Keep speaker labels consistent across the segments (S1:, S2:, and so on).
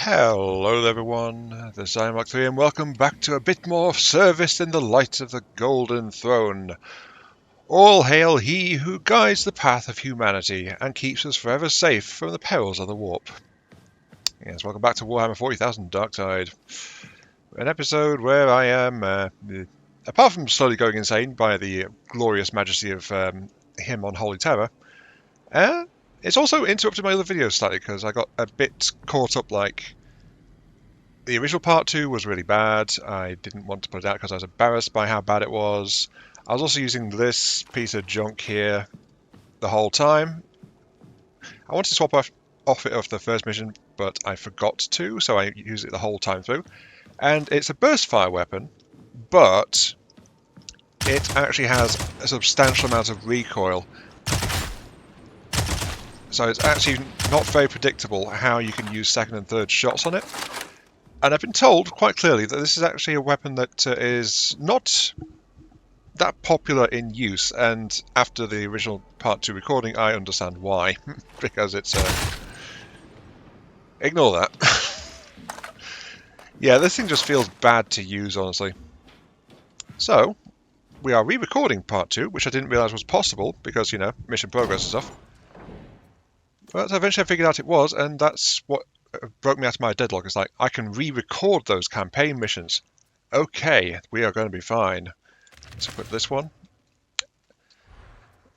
S1: Hello there everyone, this is Mark3 and welcome back to a bit more service in the light of the Golden Throne. All hail he who guides the path of humanity and keeps us forever safe from the perils of the warp. Yes, welcome back to Warhammer 40,000 Darktide. An episode where I am, apart from slowly going insane by the glorious majesty of him on Holy Terror, it's also interrupted my other videos slightly because I got a bit caught up. Like, the original part 2 was really bad. I didn't want to put it out because I was embarrassed by how bad it was. I was also using this piece of junk here the whole time. I wanted to swap off it off the first mission, but I forgot to, so I used it the whole time through. And it's a burst fire weapon, but it actually has a substantial amount of recoil. So it's actually not very predictable how you can use second and third shots on it. And I've been told quite clearly that this is actually a weapon that is not that popular in use. And after the original part 2 recording, I understand why. Because it's... ignore that. Yeah, this thing just feels bad to use, honestly. So, we are re-recording part 2, which I didn't realise was possible, because, you know, mission progress and stuff. But eventually I figured out it was, and that's what broke me out of my deadlock. It's like, I can re-record those campaign missions. Okay, we are going to be fine. Let's put this one.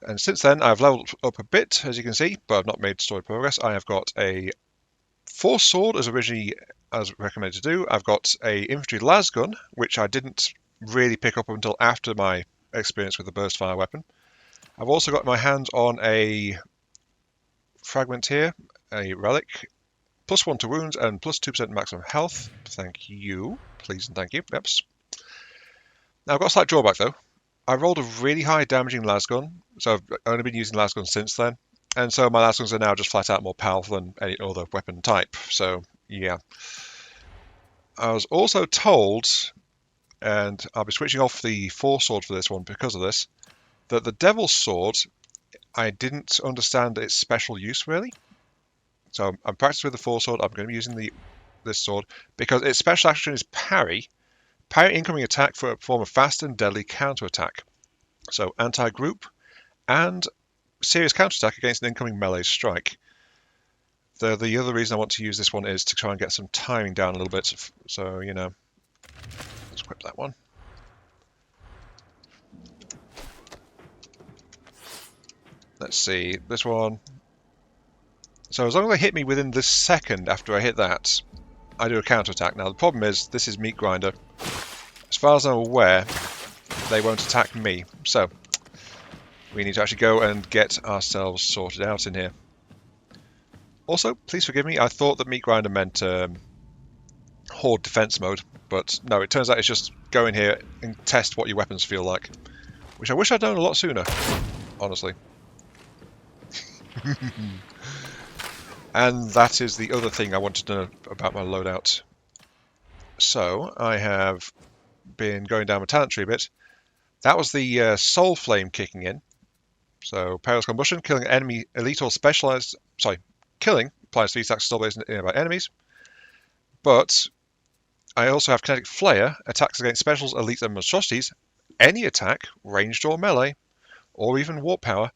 S1: And since then, I've leveled up a bit, as you can see, but I've not made story progress. I have got a force sword, as originally as recommended to do. I've got a infantry lasgun, which I didn't really pick up until after my experience with the burst fire weapon. I've also got my hands on a fragment here, a relic, +1 to wounds and +2% maximum health. Thank you. Please and thank you. Yep. Now I've got a slight drawback though. I rolled a really high damaging lasgun, so I've only been using lasguns since then. And so my lasguns are now just flat out more powerful than any other weapon type. So yeah. I was also told, and I'll be switching off the force sword for this one because of this, that the devil's sword, I didn't understand its special use really. So I'm practicing with the force sword. I'm going to be using this sword because its special action is parry. Parry incoming attack for a form of fast and deadly counterattack. So anti-group and serious counterattack against an incoming melee strike. The other reason I want to use this one is to try and get some timing down a little bit. So, you know, let's equip that one. Let's see, this one. So as long as they hit me within this second after I hit that, I do a counterattack. Now the problem is, this is Meat Grinder. As far as I'm aware, they won't attack me. So, we need to actually go and get ourselves sorted out in here. Also, please forgive me, I thought that Meat Grinder meant Horde Defense mode, but no, it turns out it's just go in here and test what your weapons feel like. Which I wish I'd known a lot sooner, honestly. And that is the other thing I wanted to know about my loadout. So, I have been going down my talent tree a bit. That was the Soul Flame kicking in. So, Perilous Combustion, killing an enemy, elite or specialized... Sorry, killing applies 3 attacks still based on nearby enemies. But I also have Kinetic Flare, attacks against specials, elites and monstrosities. Any attack, ranged or melee, or even warp power,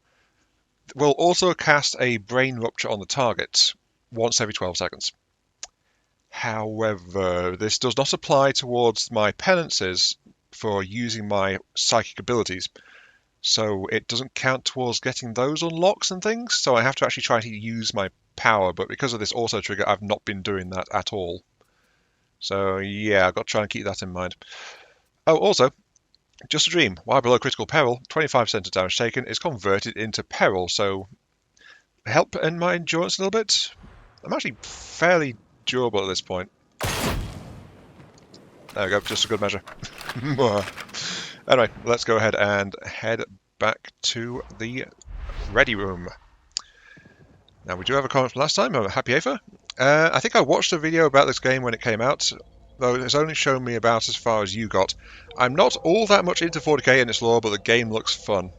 S1: will also cast a Brain Rupture on the target once every 12 seconds. However, this does not apply towards my penances for using my psychic abilities. So it doesn't count towards getting those unlocks and things. So I have to actually try to use my power. But because of this auto trigger, I've not been doing that at all. So yeah, I've got to try and keep that in mind. Oh, also, just a dream. While below critical peril, 25% of damage taken is converted into peril. So help in my endurance a little bit. I'm actually fairly durable at this point. There we go, just a good measure. Anyway, let's go ahead and head back to the ready room. Now, we do have a comment from last time. I'm Happy Afer. I think I watched a video about this game when it came out, though it's only shown me about as far as you got. I'm not all that much into 40k and its lore, but the game looks fun.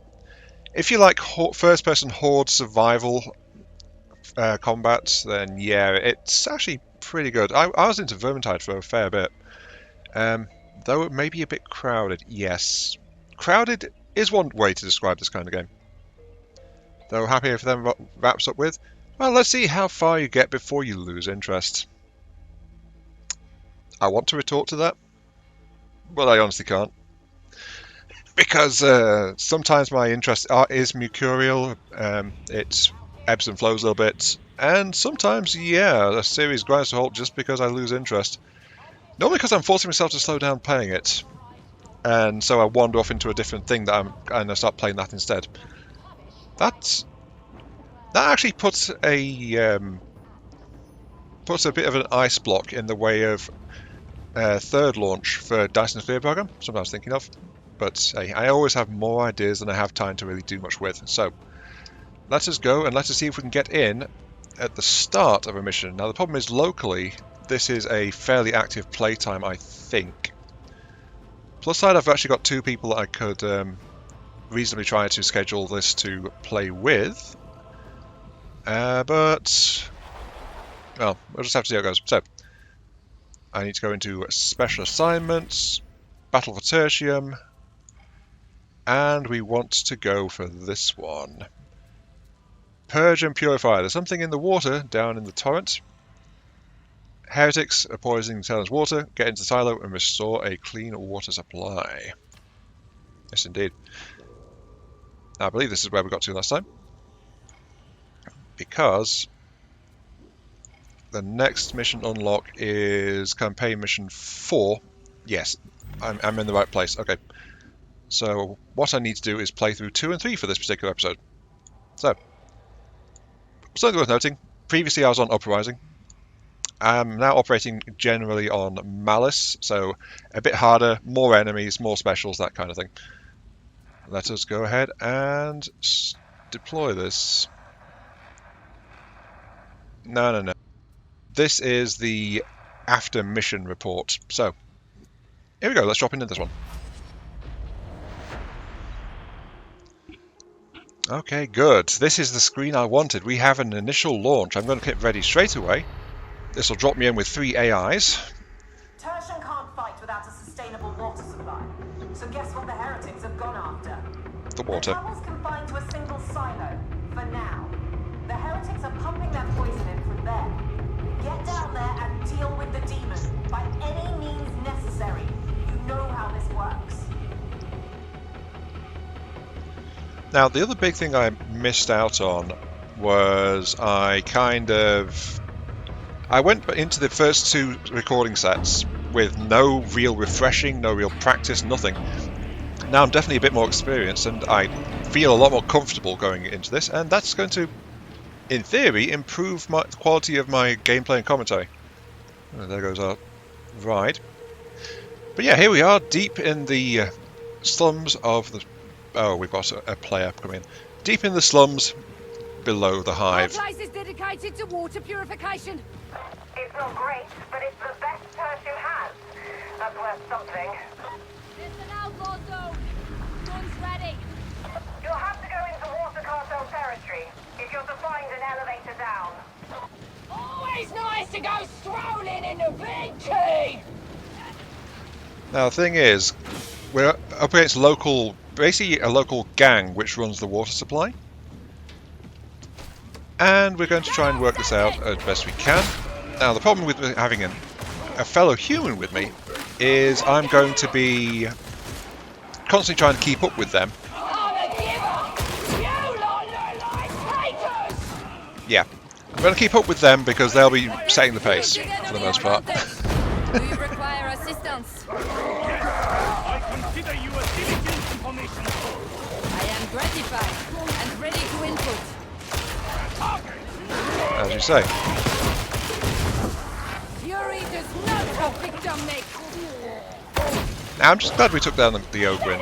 S1: If you like first-person horde survival combat, then yeah, it's actually pretty good. I was into Vermintide for a fair bit. Though it may be a bit crowded, yes. Crowded is one way to describe this kind of game. Though happy if them wraps up with, well, let's see how far you get before you lose interest. I want to retort to that, but I honestly can't. Because sometimes my interest is mercurial, it ebbs and flows a little bit, and sometimes, yeah, a series grinds to a halt just because I lose interest. Normally because I'm forcing myself to slow down playing it, and so I wander off into a different thing and I start playing that instead. That actually puts a bit of an ice block in the way of third launch for Dyson's Fear program, something I was thinking of. But hey, I always have more ideas than I have time to really do much with. So let us go and let us see if we can get in at the start of a mission. Now the problem is locally, this is a fairly active playtime, I think. Plus side, I've actually got 2 people that I could reasonably try to schedule this to play with. But, well, we'll just have to see how it goes. So, I need to go into special assignments, battle for tertium, and we want to go for this one. Purge and purify. There's something in the water down in the torrent. Heretics are poisoning Talon's water. Get into the silo and restore a clean water supply. Yes, indeed. Now, I believe this is where we got to last time. Because the next mission unlock is campaign mission 4. Yes, I'm in the right place. Okay. So what I need to do is play through 2 and 3 for this particular episode. So, something worth noting. Previously I was on Uprising. I'm now operating generally on Malice, so a bit harder, more enemies, more specials, that kind of thing. Let us go ahead and deploy this. No. This is the after mission report. So, here we go, let's drop into this one. Okay, good. This is the screen I wanted. We have an initial launch. I'm going to get ready straight away. This will drop me in with 3 AIs.
S2: Tertian can't fight without a sustainable water supply. So guess what the heretics have gone after?
S1: The water.
S2: The trouble's confined to a single silo, for now. The heretics are pumping their poison in from there. Get down there and deal with the demon, by any means necessary. You know how this works.
S1: Now, the other big thing I missed out on was I went into the first 2 recording sets with no real refreshing, no real practice, nothing. Now I'm definitely a bit more experienced and I feel a lot more comfortable going into this, and that's going to, in theory, improve the quality of my gameplay and commentary. Oh, there goes our ride. But yeah, here we are, deep in the slums of the... Oh, we've got a player coming in. Deep in the slums below the hive.
S3: Our place is dedicated to water purification.
S2: It's not great, but it's the best Tertian has. That's worth something.
S3: It's an outlaw zone. Guns ready.
S2: You'll have to go into water cartel territory if you're to find an elevator down.
S3: Always nice to go strolling in the big key.
S1: Now the thing is, we're up against basically a local gang which runs the water supply. And we're going to try and work this out as best we can. Now the problem with having a fellow human with me is I'm going to be constantly trying to keep up with them. Yeah, I'm going to keep up with them because they'll be setting the pace for the most part.
S3: Do you require assistance?
S4: I consider you a diligent information source.
S3: I am gratified and ready to input.
S1: As you say.
S3: Fury does not have victim make.
S1: Now I'm just glad we took down the Ogrin.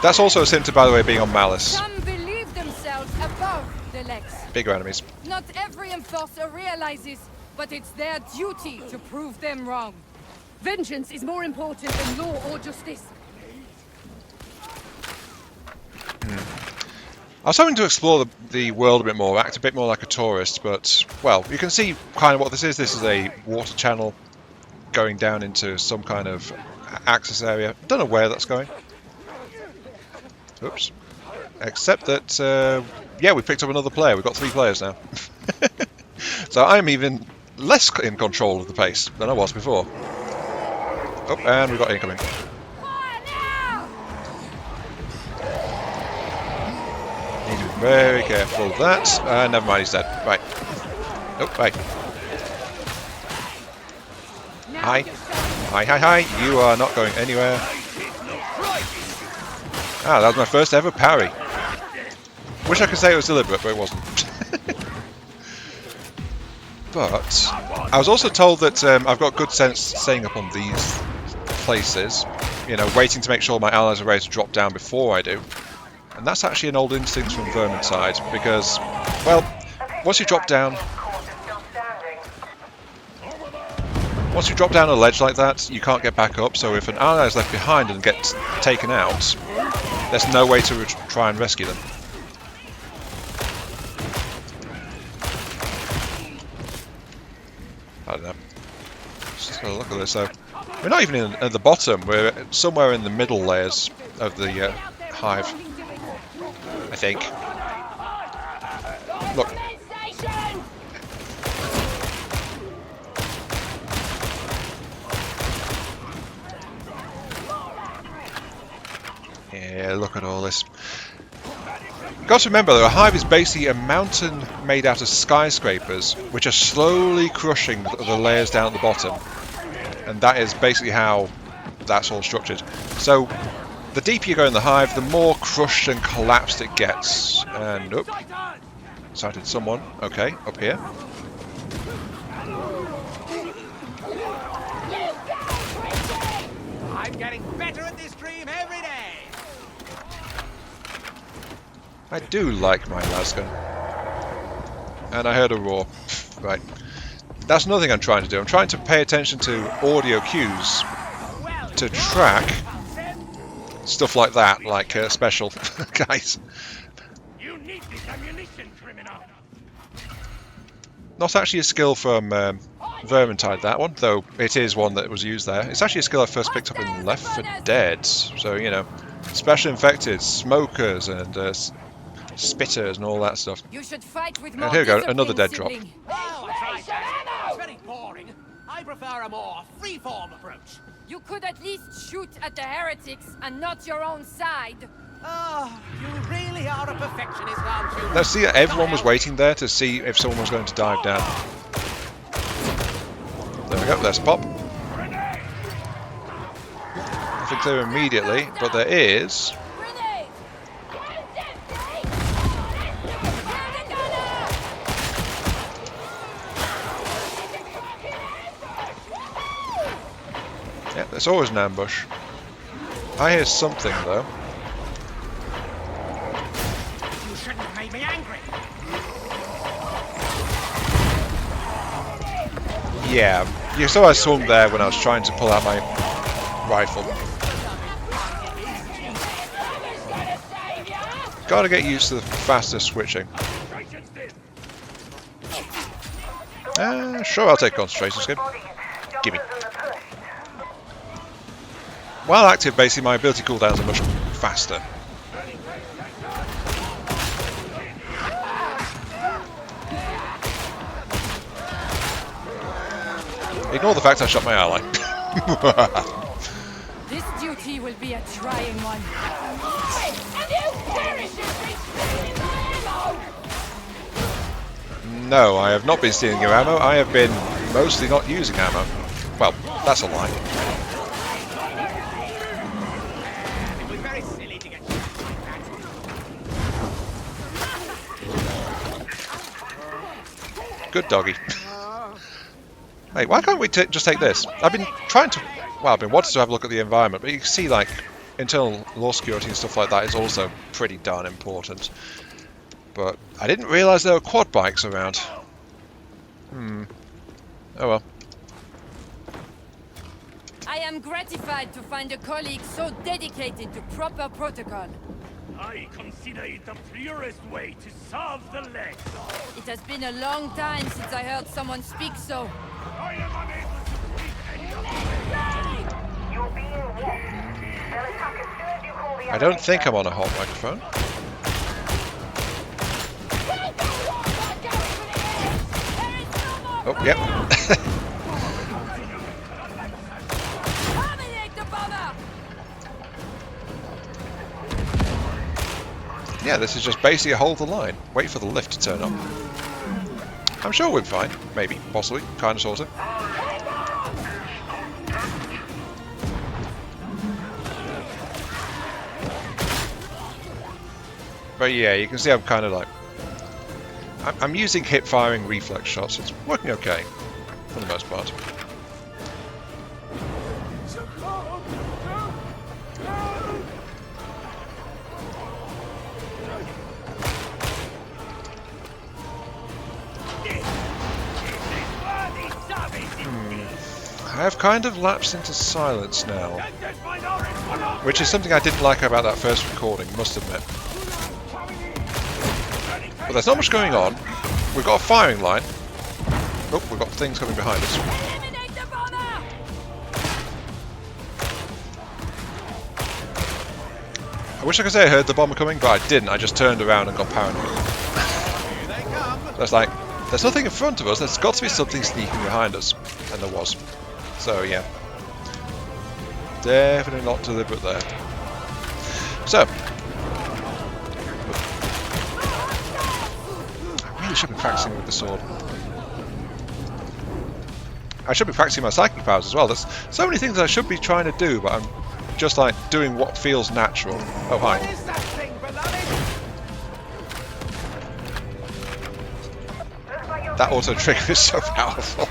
S1: That's also a symptom, by the way, being on Malice.
S3: Some believe themselves above the Lex.
S1: Bigger enemies.
S3: Not every enforcer realizes, but it's their duty to prove them wrong. Vengeance is more important than law or justice.
S1: I was hoping to explore the world a bit more, act a bit more like a tourist, but, well, you can see kind of what this is. This is a water channel going down into some kind of access area. Don't know where that's going. Oops. Except that, yeah, we picked up another player. We've got 3 players now. So I'm even less in control of the pace than I was before. Oh, and we've got incoming. Need to be very careful of that. Never mind, he's dead. Right. Oh, right. Hi. Hi, hi, hi. You are not going anywhere. Ah, that was my first ever parry. Wish I could say it was deliberate, but it wasn't. But I was also told that I've got good sense staying up on these places, you know, waiting to make sure my allies are ready to drop down before I do. And that's actually an old instinct from Vermintide, because, well, once you drop down a ledge like that, you can't get back up, so if an ally is left behind and gets taken out, there's no way to try and rescue them. I don't know. Just have a look at this though. We're not even at the bottom, we're somewhere in the middle layers of the hive, I think. Look. Yeah, look at all this. Got to remember though, a hive is basically a mountain made out of skyscrapers, which are slowly crushing the layers down at the bottom. And that is basically how that's all structured. So, the deeper you go in the hive, the more crushed and collapsed it gets. And, oh, sighted someone. Okay, up here.
S4: I'm getting better at this dream every day.
S1: I do like my lasgun. And I heard a roar. Right. That's another thing I'm trying to do. I'm trying to pay attention to audio cues to track stuff like that, like special guys.
S4: You need this ammunition, criminal.
S1: Not actually a skill from Vermintide, that one, though it is one that was used there. It's actually a skill I first picked up in Left 4 Dead. So, you know, special infected, smokers, and spitters and all that stuff.
S3: You should fight with
S1: And
S3: more
S1: here we go,
S3: discipline,
S1: another dead drop.
S3: sibling.
S4: Oh, I tried that. It's very boring. I prefer a more free-form approach.
S3: You could at least shoot at the heretics and not your own side.
S4: Oh, you really are a perfectionist, aren't you?
S1: Let's see, everyone was waiting there to see if someone was going to dive down. There we go, there's a pop. Nothing clear immediately, but there is. Yeah, there's always an ambush. I hear something though.
S4: You shouldn't have made me angry.
S1: Yeah, you saw I swung there when I was trying to pull out my rifle. Gotta get used to the faster switching. Sure, I'll take concentration skip. Gimme. While active, basically my ability cooldowns are much faster. Ignore the fact I shot my ally.
S3: This duty will be a trying one.
S1: No, I have not been stealing your ammo. I have been mostly not using ammo. Well, that's a lie.
S4: It was very silly to get shot like that.
S1: Good doggy. Hey, why can't we just take this? I've been trying to... Well, I've been wanting to have a look at the environment, but you can see, like, internal law security and stuff like that is also pretty darn important. But I didn't realise there were quad bikes around. Oh well.
S3: I am gratified to find a colleague so dedicated to proper protocol.
S4: I consider it the purest way to solve the leg.
S3: It has been a long time since I heard someone speak so.
S4: I am unable to speak any other way.
S2: You're being watched. They'll attack as soon as you call the
S1: I don't think I'm on a hot microphone. Oh, yep.
S3: Terminate the bomber!
S1: Yeah, this is just basically hold the line. Wait for the lift to turn up. I'm sure we're fine. Maybe. Possibly. Kind of, sort of. But yeah, you can see I'm kind of like... I'm using hip-firing reflex shots. It's working okay, for the most part. I have kind of lapsed into silence now, which is something I didn't like about that first recording, must admit. But there's not much going on. We've got a firing line. Oh, we've got things coming behind us.
S3: Eliminate the bomber!
S1: I wish I could say I heard the bomber coming, but I didn't. I just turned around and got paranoid. That's like, there's nothing in front of us. There's got to be something sneaking behind us. And there was. So, yeah. Definitely not deliberate there. So. I really should be practicing with the sword. I should be practicing my psychic powers as well. There's so many things I should be trying to do, but I'm just like doing what feels natural. Oh, hi.
S4: What is that thing, beloved?
S1: That auto trigger is so powerful.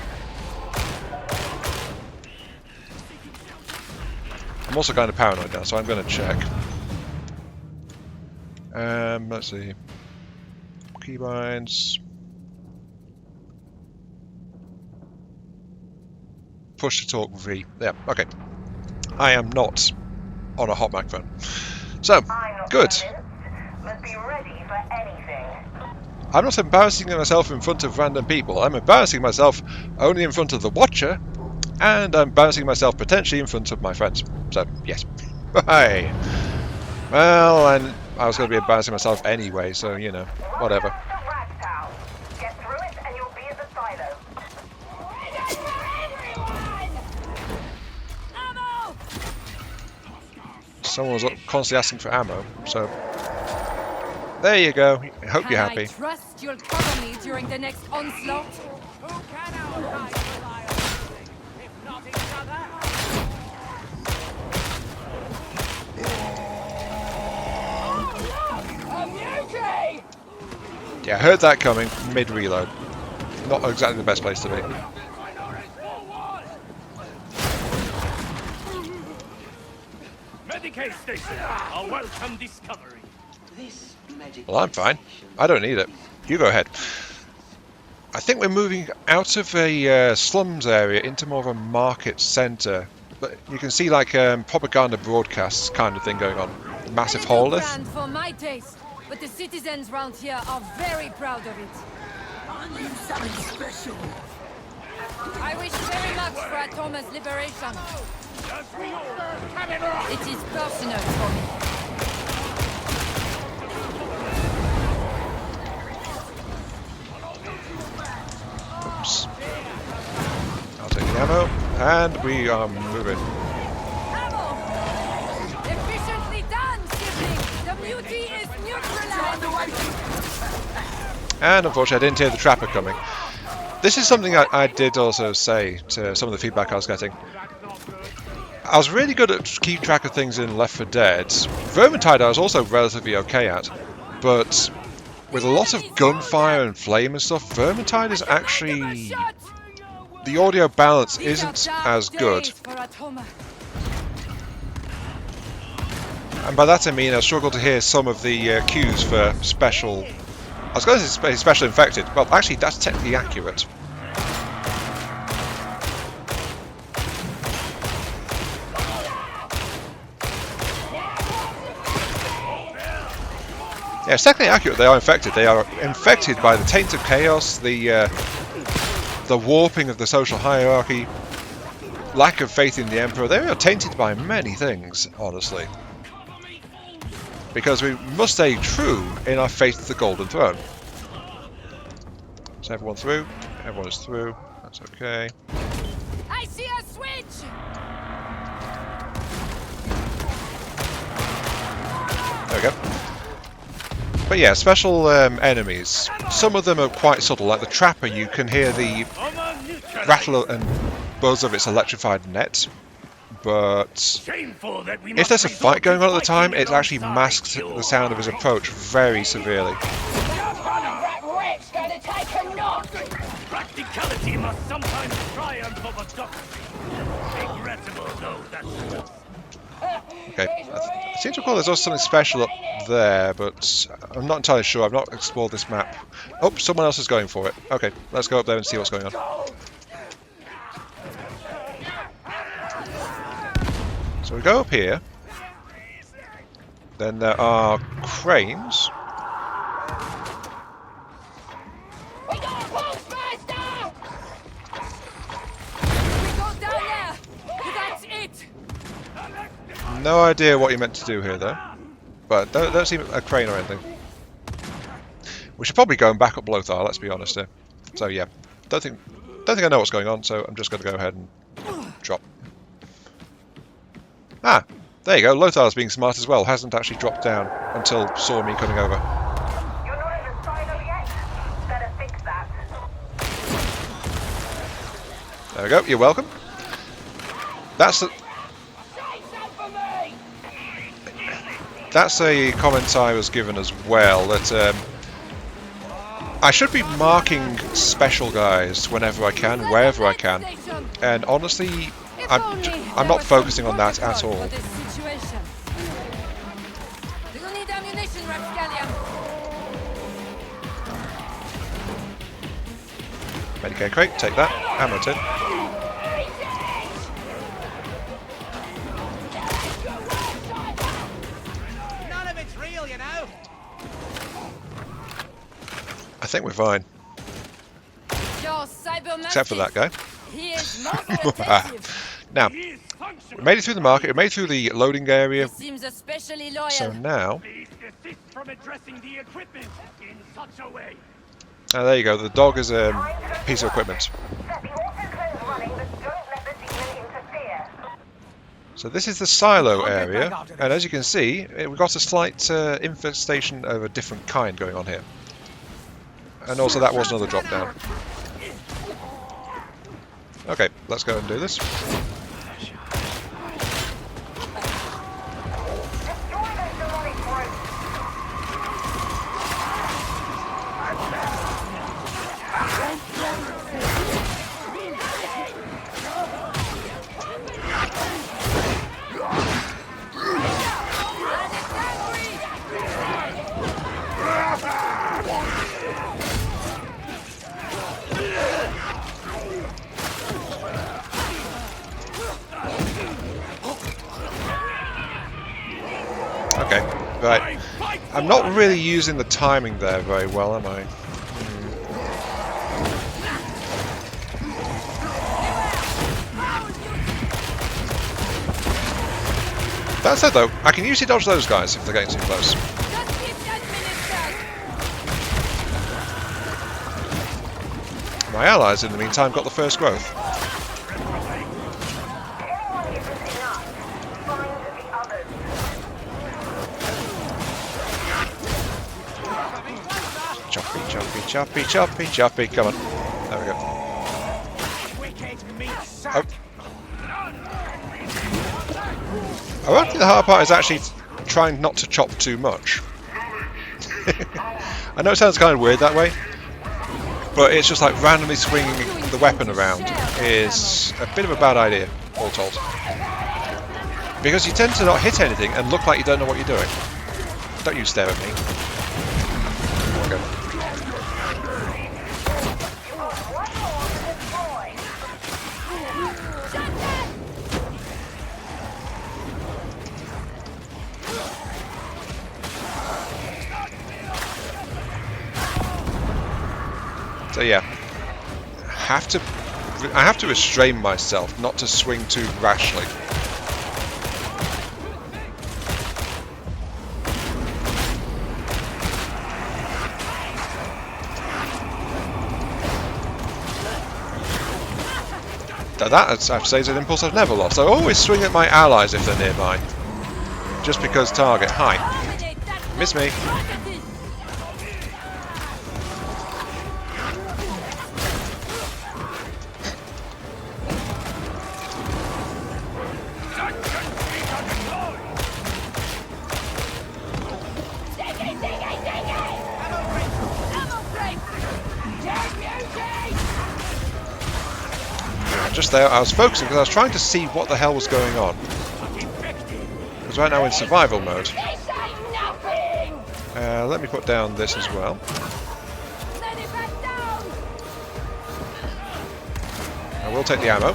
S1: I'm also kind of paranoid now, so I'm going to check. Let's see. Keybinds. Push to talk V. Yeah, okay. I am not on a hot microphone. So, good.
S2: Must be ready for anything.
S1: I'm not embarrassing myself in front of random people. I'm embarrassing myself only in front of the watcher, and I'm embarrassing myself potentially in front of my friends. So, yes. Hey. Well, and I was going to be embarrassing myself anyway, so, you know, whatever.
S2: Get through it and you'll be at the silo.
S3: Ammo!
S1: Someone was constantly asking for ammo, so... There you go. I hope you're happy.
S3: I trust you'll cover me during the next onslaught?
S4: Who can our hive rely on, if not each other?
S1: Yeah, I heard that coming mid-reload. Not exactly the best place to be.
S4: Medicaid station, a welcome discovery.
S1: Well, I'm fine. I don't need it. You go ahead. I think we're moving out of a slums area into more of a market centre. But you can see like propaganda broadcasts kind of thing going on. Massive hall lift.
S3: Grand for my taste, but the citizens round here are very proud of it. I wish very much for Atoma's liberation. It is personal for me.
S1: Oops. I'll take the ammo, and we are moving.
S3: Ammo! Efficiently done, sibling! The beauty is neutralized!
S1: And unfortunately I didn't hear the trapper coming. This is something I did also say to some of the feedback I was getting. I was really good at keep track of things in Left 4 Dead. Vermintide I was also relatively okay at, but with a lot of gunfire and flame and stuff, Vermintide is actually... the audio balance isn't as good. And by that I mean I struggle to hear some of the cues for special... I was going to say special infected. Well, actually that's technically accurate. Yeah, it's technically accurate. They are infected. They are infected by the taint of chaos, the warping of the social hierarchy, lack of faith in the Emperor. They are tainted by many things, honestly. Because we must stay true in our faith to the Golden Throne. So everyone through. Everyone is through. That's okay.
S3: I see a switch!
S1: There we go. But yeah, special enemies. Some of them are quite subtle, like the Trapper. You can hear the rattle and buzz of its electrified net. But if there's a fight going on at the time, it actually masks the sound of his approach very severely.
S4: Practicality must sometimes triumph over doctrine. Regrettable though that's.
S1: Okay, I seem to recall there's also something special up there, but I'm not entirely sure. I've not explored this map. Oh, someone else is going for it. Okay, let's go up there and see what's going on. So we go up here. Then there are cranes.
S3: We go down there! That's it!
S1: No idea what you meant to do here, though. But don't see a crane or anything. We should probably go and back up Lothar, let's be honest here. So yeah, don't think I know what's going on, so I'm just going to go ahead and drop. Ah, there you go. Lothar's being smart as well. Hasn't actually dropped down until saw me coming over.
S2: You're not in the silo yet? Better fix that.
S1: There we go. You're welcome. That's a comment I was given as well, that I should be marking special guys whenever I can, wherever I can, and honestly, I'm not focusing on that at all.
S3: Do you need ammunition, Rapscallion?
S1: Medicare crate, take that. Ammo tin. I think we're fine. Except for that guy.
S3: He is most attentive.
S1: Now, we made it through the market, we made it through the loading area.
S3: He seems especially loyal.
S1: So now,
S4: Please desist from addressing the equipment in such a way.
S1: there you go, the dog is a piece of equipment.
S2: Set the autoclaves running, but don't let the demon interfere.
S1: So this is the silo area, and as you can see, we've got a slight infestation of a different kind going on here. And also that was another drop down. Okay, let's go and do this. Okay, right. I'm not really using the timing there very well, am I? That said though, I can usually dodge those guys if they're getting too close. My allies, in the meantime, got the first growth. Choppy, choppy, choppy, choppy, choppy. Come on. There we go. Oh. I think the hard part is actually trying not to chop too much. I know it sounds kind of weird that way, but it's just like randomly swinging the weapon around is a bit of a bad idea, all told. Because you tend to not hit anything and look like you don't know what you're doing. Don't you stare at me. Okay. So yeah, I have to restrain myself not to swing too rashly. Now that, I have to say, is an impulse I've never lost. I always swing at my allies if they're nearby. Just because target. Hi. Miss me. Just there, I was focusing because I was trying to see what the hell was going on. Because right now we're in survival mode. Let me put down this as well. I will take the ammo.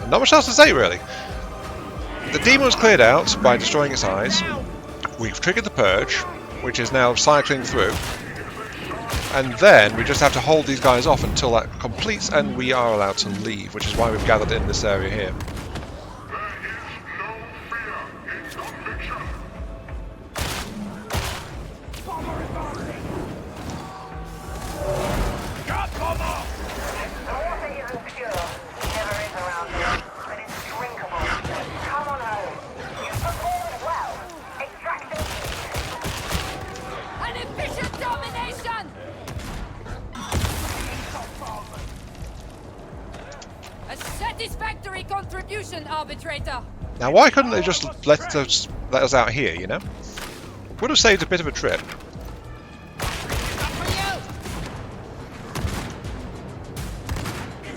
S1: Not much else to say, really. The demon was cleared out by destroying its eyes. We've triggered the purge, which is now cycling through. And then we just have to hold these guys off until that completes and we are allowed to leave, which is why we've gathered in this area here.
S3: Satisfactory contribution, arbitrator.
S1: Now, why couldn't they just let us out here? You know, would have saved a bit of a trip.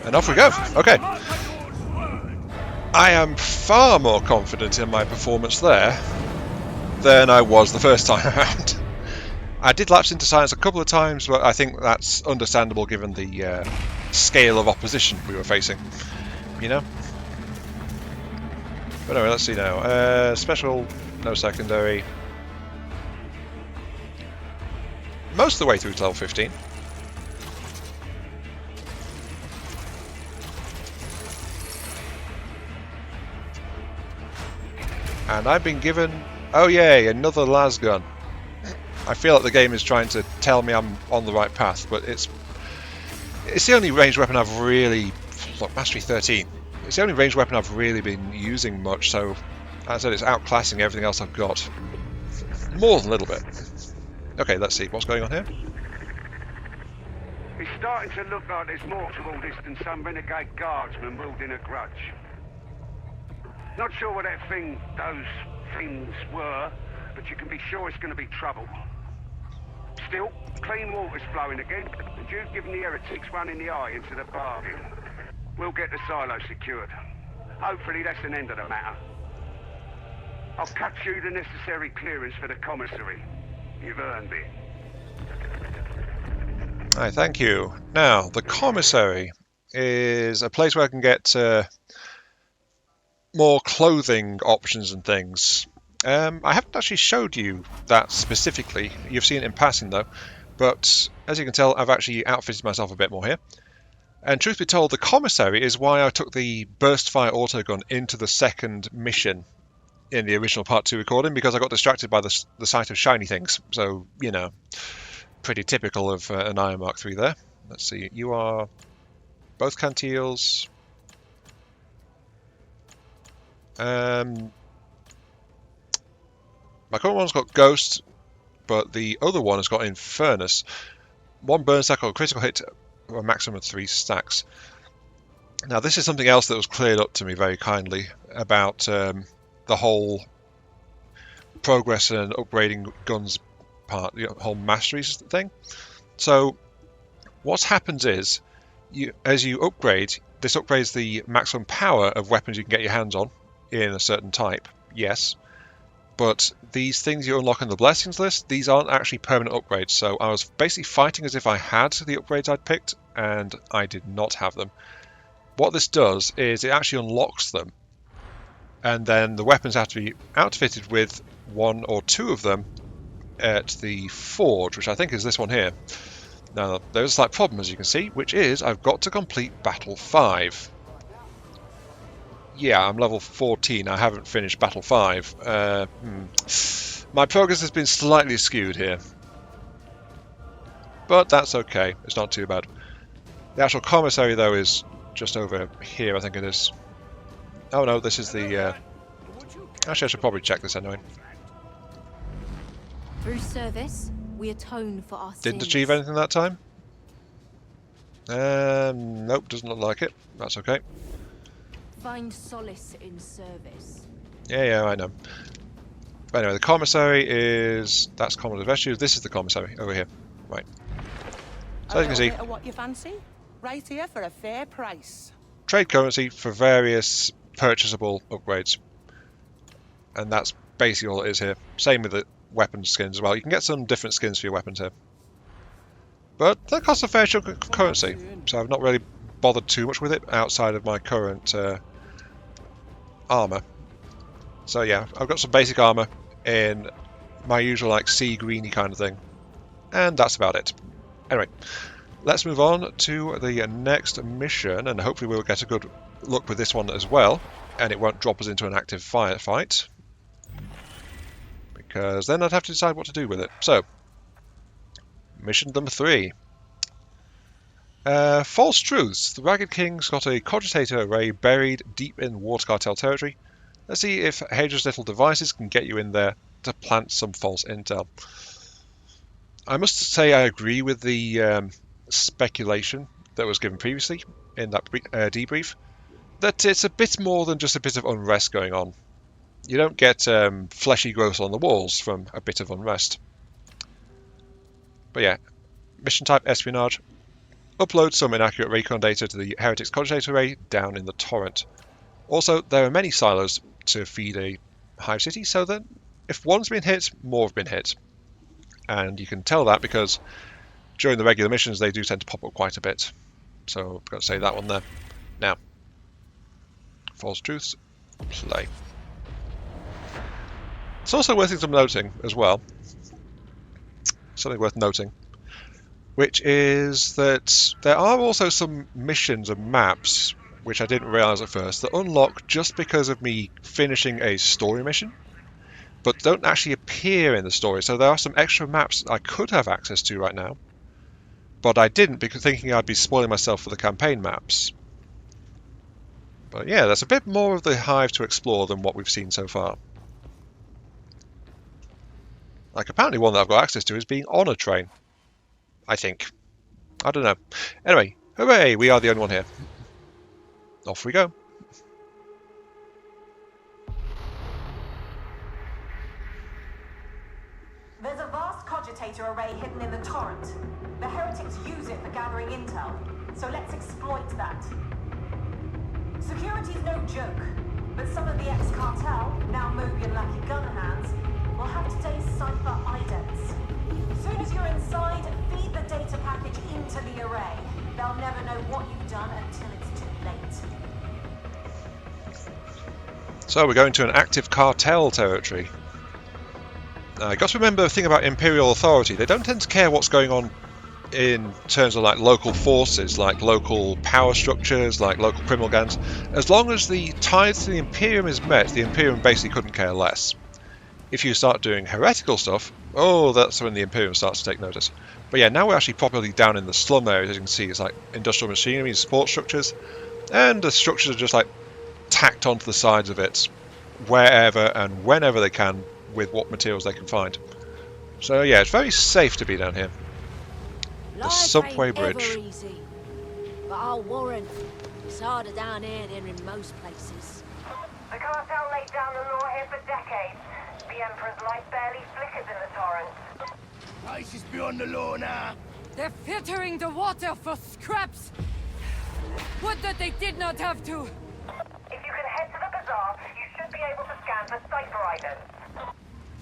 S1: And off we go. Okay. I am far more confident in my performance there than I was the first time around. I did lapse into silence a couple of times, but I think that's understandable given the scale of opposition we were facing. You know? But anyway, let's see now. Special, no secondary. Most of the way through to level 15. And I've been given, oh yay, another las gun. I feel like the game is trying to tell me I'm on the right path, but it's the only ranged weapon I've really, look, Mastery 13. It's the only ranged weapon I've really been using much, so as I said, it's outclassing everything else I've got. More than a little bit. Okay, let's see, what's going on here?
S5: It's starting to look like there's more to all this than some renegade guardsmen wielding a grudge. Not sure what those things were, but you can be sure it's going to be trouble. Still, clean water's flowing again, and you've given the heretics one in the eye into the bargain. We'll get the silo secured. Hopefully that's an end of the matter. I'll cut you the necessary clearance for the commissary. You've earned it.
S1: Hi, thank you. Now, the commissary is a place where I can get more clothing options and things. I haven't actually showed you that specifically. You've seen it in passing though, but as you can tell, I've actually outfitted myself a bit more here. And truth be told, the commissary is why I took the burst fire autogun into the second mission in the original part 2 recording, because I got distracted by the sight of shiny things. So, you know, pretty typical of an Iron Mark III there. Let's see, you are both Cantiles. My current one's got Ghost, but the other one has got Infernus. One burn stack or critical hit, a maximum of 3 stacks. Now this is something else that was cleared up to me very kindly about the whole progress and upgrading guns part, the whole masteries thing. So what happens is, as you upgrade, this upgrades the maximum power of weapons you can get your hands on, in a certain type, yes. But these things you unlock in the blessings list, these aren't actually permanent upgrades. So I was basically fighting as if I had the upgrades I'd picked, and I did not have them. What this does is it actually unlocks them, and then the weapons have to be outfitted with 1 or 2 of them at the forge, which I think is this one here. Now, there's a slight problem, as you can see, which is I've got to complete Battle 5. Yeah, I'm level 14. I haven't finished Battle 5. My progress has been slightly skewed here. But that's okay. It's not too bad. The actual commissary, though, is just over here, I think it is. Oh, no, this is the... Actually, I should probably check this anyway.
S6: Through service, we atone for our
S1: Didn't
S6: sins.
S1: achieve anything that time? Nope, doesn't look like it. That's okay.
S6: Find solace in service.
S1: Yeah, I know. But anyway, the commissary is... That's Commodore Vestures. This is the commissary over here. Right. So as you can see,
S7: What you fancy? Right here for a fair price.
S1: trade currency for various purchasable upgrades. And that's basically all it is here. Same with the weapon skins as well. You can get some different skins for your weapons here. But that costs a fair chunk of currency, so I've not really bothered too much with it outside of my current armour. So yeah, I've got some basic armour in my usual like sea greeny kind of thing. And that's about it. Anyway, let's move on to the next mission, and hopefully we'll get a good look with this one as well, and it won't drop us into an active firefight, because then I'd have to decide what to do with it. So, mission number 3. False truths. The Ragged King's got a cogitator array buried deep in Water Cartel territory. Let's see if Hadra's little devices can get you in there to plant some false intel. I must say I agree with the speculation that was given previously in that debrief, that it's a bit more than just a bit of unrest going on. You don't get fleshy growth on the walls from a bit of unrest. But yeah, mission type espionage. Upload some inaccurate recon data to the Heretics Cogitator array down in the torrent. Also, there are many silos to feed a hive city, so that if one's been hit, more have been hit. And you can tell that because during the regular missions they do tend to pop up quite a bit. So I've got to say that one there. Now, false truths, play. It's also worth some noting as well. Something worth noting, which is that there are also some missions and maps, which I didn't realise at first, that unlock just because of me finishing a story mission, but don't actually appear in the story. So there are some extra maps I could have access to right now, but I didn't because thinking I'd be spoiling myself for the campaign maps. But yeah, there's a bit more of the hive to explore than what we've seen so far. Like apparently one that I've got access to is being on a train. I think. I don't know. Anyway, hooray, we are the only one here. Off we go.
S2: There's a vast cogitator array hidden in the torrent. The heretics use it for gathering intel, so let's exploit that. Security's no joke, but some of the ex-cartel, now Mobian lucky gunner hands, will have today's cipher idents. Soon as you're inside, feed the data package into the array. They'll never know what you've done until it's too late.
S1: So we're going to an active cartel territory. Now, you got to remember the thing about Imperial Authority. They don't tend to care what's going on in terms of like local forces, like local power structures, like local criminal gangs. As long as the tithe to the Imperium is met, the Imperium basically couldn't care less. If you start doing heretical stuff, oh, that's when the Imperium starts to take notice. But yeah, now we're actually properly down in the slum areas. As you can see, it's like industrial machinery, support structures, and the structures are just like tacked onto the sides of it, wherever and whenever they can, with what materials they can find. So yeah, it's very safe to be down here. The subway bridge.
S6: Easy, but I'll warrant it's harder down here than in most places.
S2: The cartel laid down the law here for decades. The Emperor's light barely flickers in the torrent.
S4: Ice is beyond the law now.
S3: They're filtering the water for scraps. Would that they did not have to.
S2: If you can head to the bazaar, you should Trident.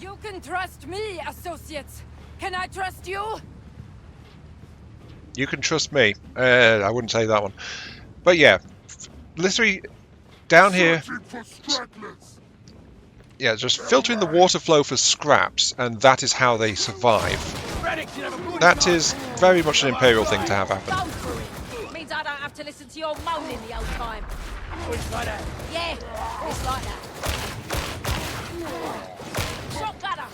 S3: You can trust me, associates. Can I trust you?
S1: You can trust me. I wouldn't say that one. But yeah, literally down here, yeah, just filtering the water flow for scraps, and that is how they survive. That is very much an Imperial thing to have happen.
S6: Go for it. Means I don't have to listen to your moaning the old time.
S4: It's like that.
S6: Yeah, it's like that. Shot gunner.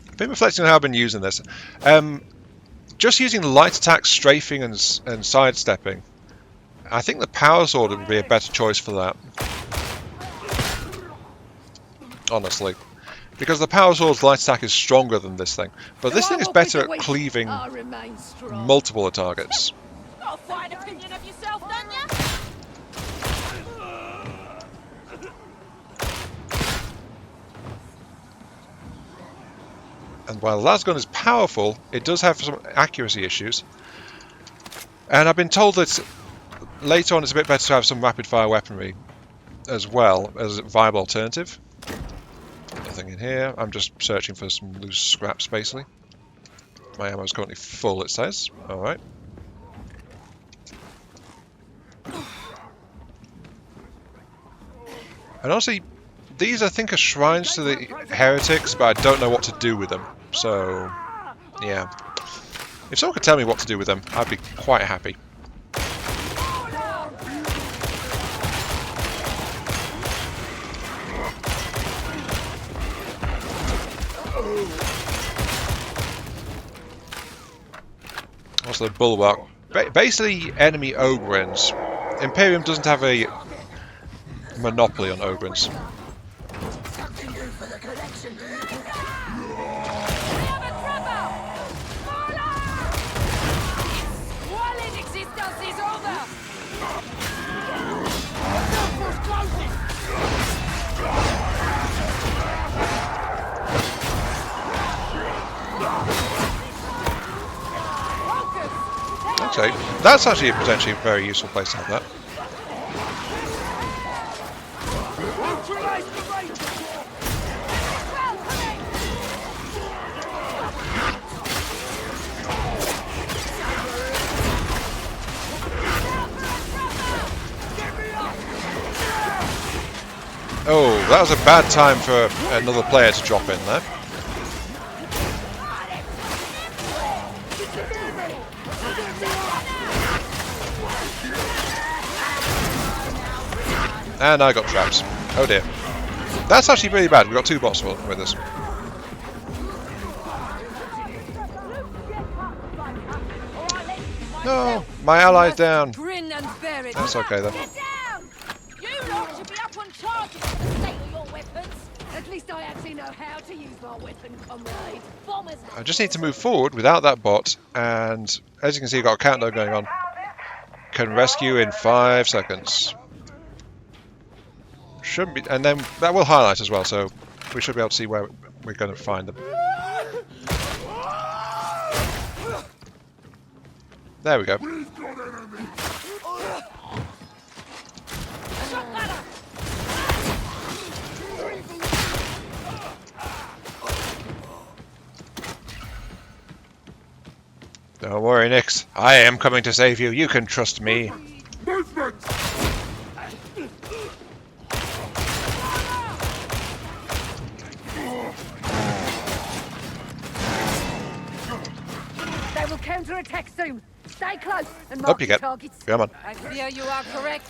S1: I've been reflecting on how I've been using this. Just using light attack, strafing, and sidestepping. I think the power sword would be a better choice for that. Honestly. Because the power sword's light attack is stronger than this thing. But this thing is better at cleaving multiple targets.
S6: Got a fine opinion of yourself, don't you?
S1: And while the lasgun is powerful, it does have some accuracy issues. And I've been told that later on it's a bit better to have some rapid fire weaponry as well as a viable alternative. Nothing in here. I'm just searching for some loose scraps basically. My ammo is currently full, it says. Alright. And honestly, these I think are shrines to the heretics, but I don't know what to do with them. So, yeah. If someone could tell me what to do with them, I'd be quite happy. Also, the bulwark. Basically, enemy Ogrins. Imperium doesn't have a monopoly on Ogrins. Okay, that's actually potentially a very useful place to have that. Oh, that was a bad time for another player to drop in there. And I got traps. Oh dear. That's actually really bad. We've got two bots with us. No, my ally's down. That's okay though.
S6: Get down! You lot should be up on target for the state of your weapons.
S3: At least I actually know how to use my weapon, comrade.
S6: Bombers.
S1: I just need to move forward without that bot, and as you can see, I've got a countdown going on. Can rescue in 5 seconds. Shouldn't be, and then that will highlight as well, so we should be able to see where we're going to find them. There we go. Don't worry, Nix. I am coming to save you. You can trust me.
S3: They will counter-attack soon. Stay close and
S1: Up
S3: mark
S1: you
S3: your
S1: get.
S3: targets.
S1: Come on.
S3: I fear you are correct.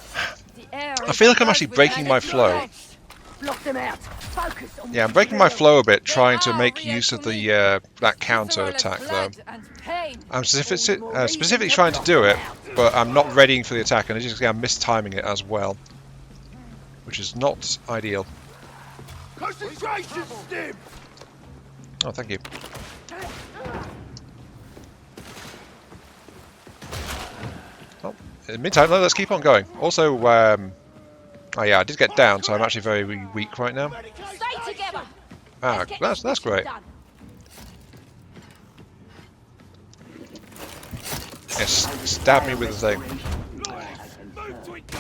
S3: The air
S1: I feel like I'm
S3: is
S1: actually
S3: buzzed with
S1: breaking my
S3: enemy
S1: flow.
S3: threats. Block them out. Focus on
S1: Yeah, I'm
S3: what
S1: breaking
S3: you
S1: my
S3: do.
S1: flow a bit,
S3: They
S1: trying to
S3: are
S1: make
S3: real
S1: use of
S3: to me.
S1: the that counter
S3: Visceral as
S1: attack though.
S3: blood and pain.
S1: I'm specifically trying to do it, but I'm not readying for the attack, and as you can see, I'm mistiming it as well, which is not ideal.
S4: Concentration, Stim!
S1: Oh, thank you. Oh, in the meantime, let's keep on going. Also, oh yeah, I did get down, so I'm actually very weak right now.
S6: Stay together.
S1: Ah,
S6: Let's get this
S1: that's
S6: mission
S1: great.
S6: done.
S1: Yes, stab me with the thing.
S4: Move to engage!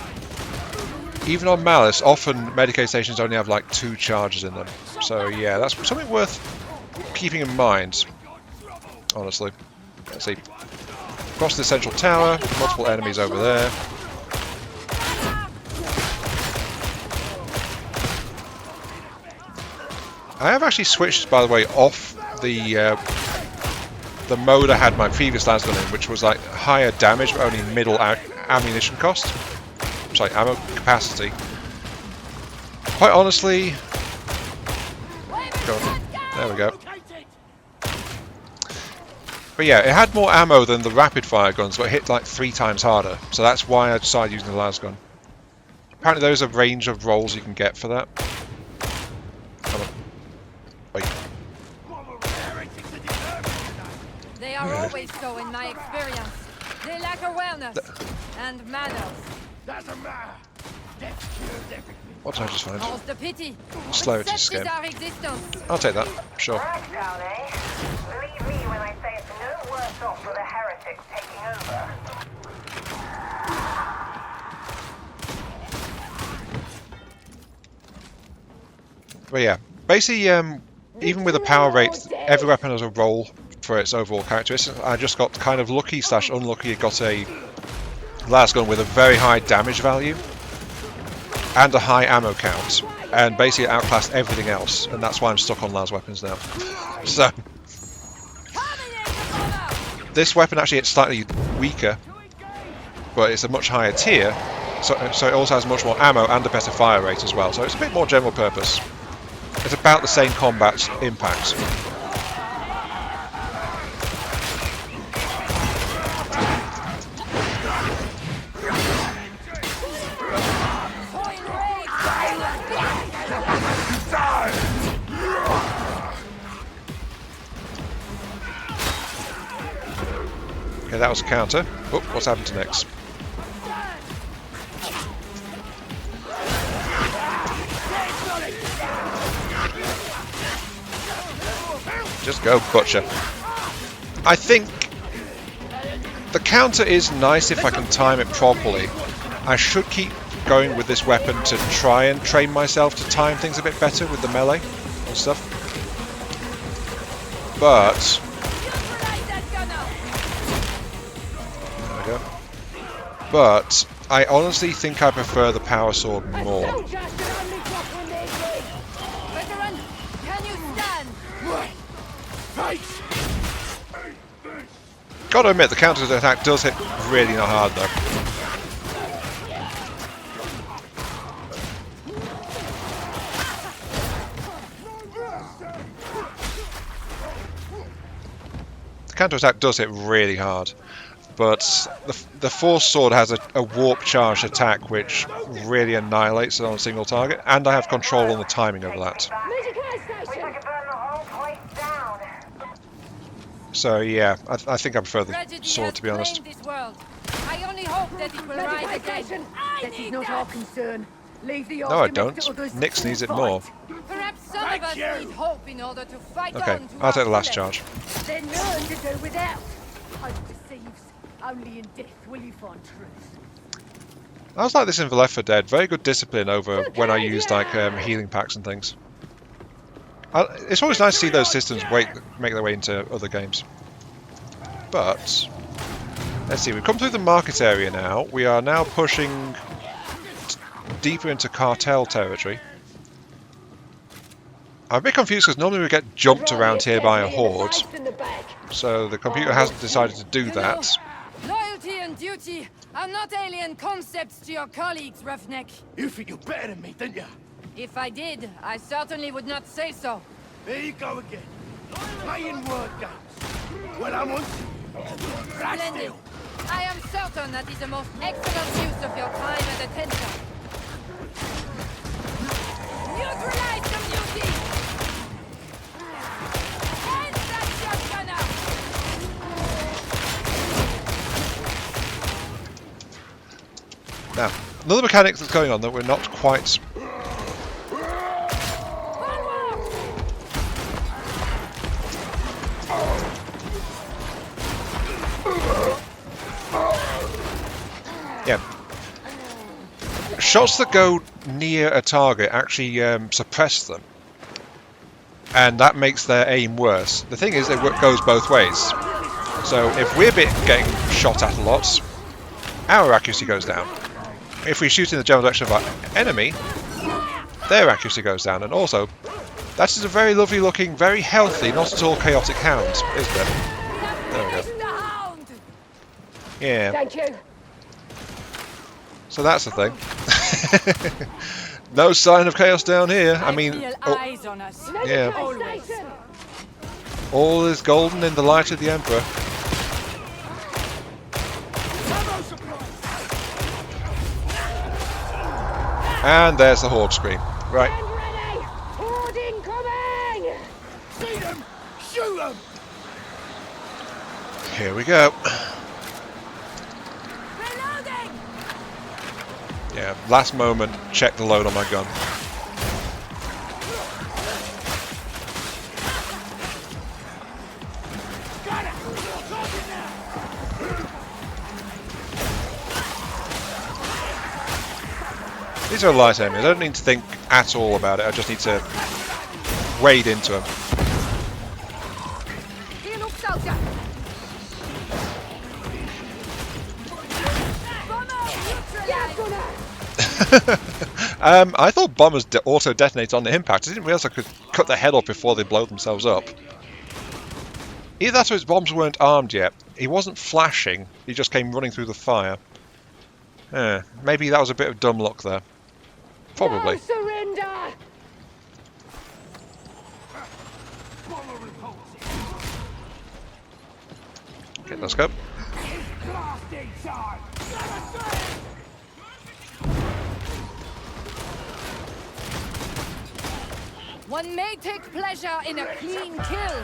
S1: even on Malice, often Medicaid stations only have like 2 charges in them. So yeah, that's something worth keeping in mind, honestly. Let's see. Across the central tower, multiple enemies over there. I have actually switched, by the way, off the mode I had my previous lasgun in, which was like higher damage but only middle ammunition cost. Sorry, ammo capacity. Quite honestly, there we go. But yeah, it had more ammo than the rapid fire guns, but it hit like 3 times harder. So that's why I decided using the lasgun. Apparently there's a range of rolls you can get for that. Wait.
S3: They are always so in my experience. They lack awareness and manners.
S4: Doesn't matter. Death cures everything.
S1: What did I just find?
S3: More's the pity.
S1: Slow
S3: But
S1: to
S3: such
S1: skin.
S3: is our existence.
S1: I'll take that, sure.
S2: Right down, eh? Believe me when I say it's no worse off with the heretics taking over.
S1: But yeah, basically, even with the power rate, every weapon has a roll for its overall characteristics. I just got kind of lucky / unlucky. Got a lasgun with a very high damage value and a high ammo count, and basically outclassed everything else. And that's why I'm stuck on las weapons now. So this weapon actually is slightly weaker, but it's a much higher tier. So it also has much more ammo and a better fire rate as well. So it's a bit more general purpose. It's about the same combat impact. Okay, that was a counter. Oh, what's happened to next? Just go, butcher. I think the counter is nice if I can time it properly. I should keep going with this weapon to try and train myself to time things a bit better with the melee and stuff. But there we go. But I honestly think I prefer the power sword more.
S3: Veteran, can you stand?
S1: Gotta admit, the counter attack does hit really not hard though. The counter attack does hit really hard, but the force sword has a warp charged attack which really annihilates it on a single target, and I have control on the timing of that. So yeah, I think I prefer the sword, to be honest.
S3: This world. I only hope that it will rise again.
S8: That is not our concern. Leave the
S1: No, I don't. Nyx needs it more.
S3: Perhaps some of us need hope in order to fight
S1: Okay,
S3: on to
S1: I'll take the
S3: our
S1: last
S3: fullest.
S1: charge.
S8: Then learn to do without. Hope deceives. Only in death will you find truth.
S1: I was like this in the Left 4 Dead. Very good discipline over when I used like healing packs and things. It's always nice to see those systems make their way into other games. But let's see, we've come through the market area now. We are now pushing deeper into cartel territory. I'm a bit confused because normally we get jumped around here by a horde. So the computer hasn't decided to do that.
S3: Loyalty and duty are not alien concepts to your colleagues, Roughneck.
S4: You think you're better than me, don't you?
S3: If I did, I certainly would not say so.
S4: There you go again. Playing word games. Well, I'm on.
S3: Splendid. I am certain that is the most excellent use of your time and attention. Neutralize the beauty! And that's your gunner!
S1: Now, another mechanic that's going on that we're not quite... shots that go near a target actually suppress them, and that makes their aim worse. The thing is, it goes both ways. So if we're getting shot at a lot, our accuracy goes down. If we shoot in the general direction of our enemy, their accuracy goes down. And also, that is a very lovely looking, very healthy, not at all chaotic hound, isn't it? There we go. Yeah.
S8: Thank you.
S1: So that's the thing. No sign of chaos down here. I mean,
S3: eyes on us.
S1: yeah. All is golden in the light of the Emperor. And there's the horde scream. Right.
S8: Ready! Horde incoming!
S4: See them! Shoot them!
S1: Here we go.
S3: Reloading!
S1: Yeah, last moment, check the load on my gun.
S4: Got it! Target now!
S1: These are light enemies. I don't need to think at all about it. I just need to wade into them.
S3: Heal up, soldier!
S1: I thought bombers auto-detonate on the impact. I didn't realise I could cut their head off before they blow themselves up. Either that or his bombs weren't armed yet. He wasn't flashing, he just came running through the fire. Maybe that was a bit of dumb luck there. Probably.
S8: No surrender!
S1: Okay, let's go.
S3: One may take pleasure in a clean kill,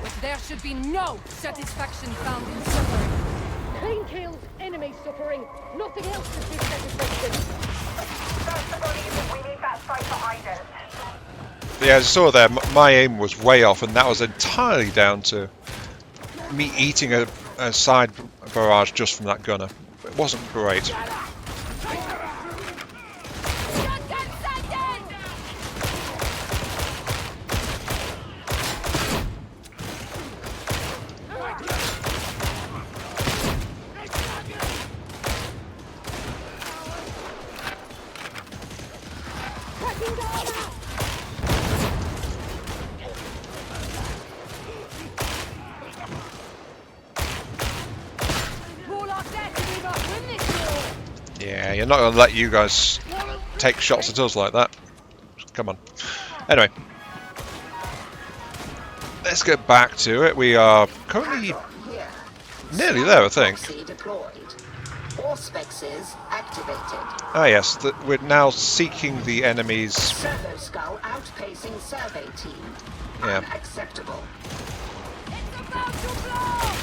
S3: but there should be no satisfaction found in suffering.
S8: Clean kills, enemy suffering. Nothing else should be satisfaction.
S2: First of all, we need that site for Ident.
S1: Yeah, as you saw there, my aim was way off, and that was entirely down to me eating a side barrage just from that gunner. It wasn't great. Yeah, you're not going to let you guys take shots at us like that. Come on. Anyway. Let's get back to it. We are currently nearly there, I think. Ah yes, we're now seeking the enemy's...
S2: Servo Skull outpacing survey team.
S1: Yeah.
S2: Unacceptable.
S3: It's about to blow!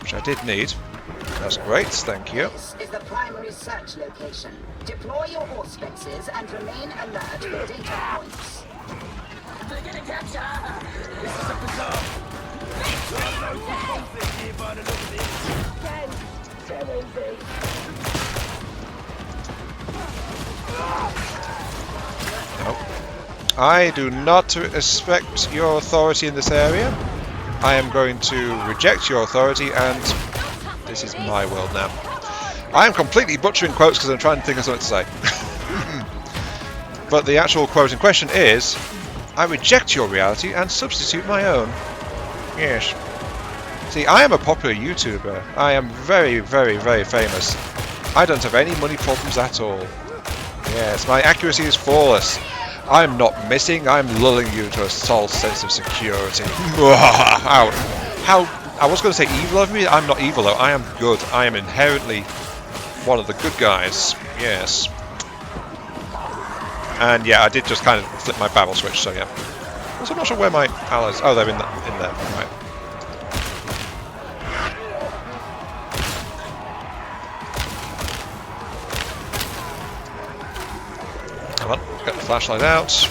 S1: Which I did need. That's great, thank you.
S2: This is the primary search location. Deploy your auspices and remain alert for data points.
S4: They're gonna capture! This is a bizarre. Here by the look of this.
S1: No. I do not respect your authority in this area. I am going to reject your authority, and this is my world now. I am completely butchering quotes because I'm trying to think of something to say. But the actual quote in question is, I reject your reality and substitute my own. Yes. See, I am a popular YouTuber. I am very, very, very famous. I don't have any money problems at all. Yes, my accuracy is flawless. I'm not missing, I'm lulling you to a false sense of security. How? I was going to say evil of me, I'm not evil though, I am good. I am inherently one of the good guys. Yes. And yeah, I did just kind of flip my barrel switch, so yeah. So I'm not sure where my allies... Oh, they're in there. Right. Come on, get the flashlight out.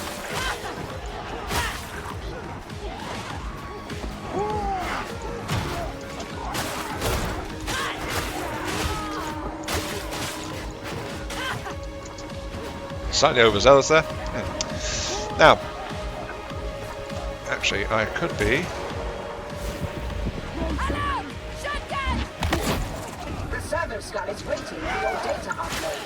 S1: slightly overzealous there. Now, actually, I could be.
S2: The server skull is waiting for your data upload.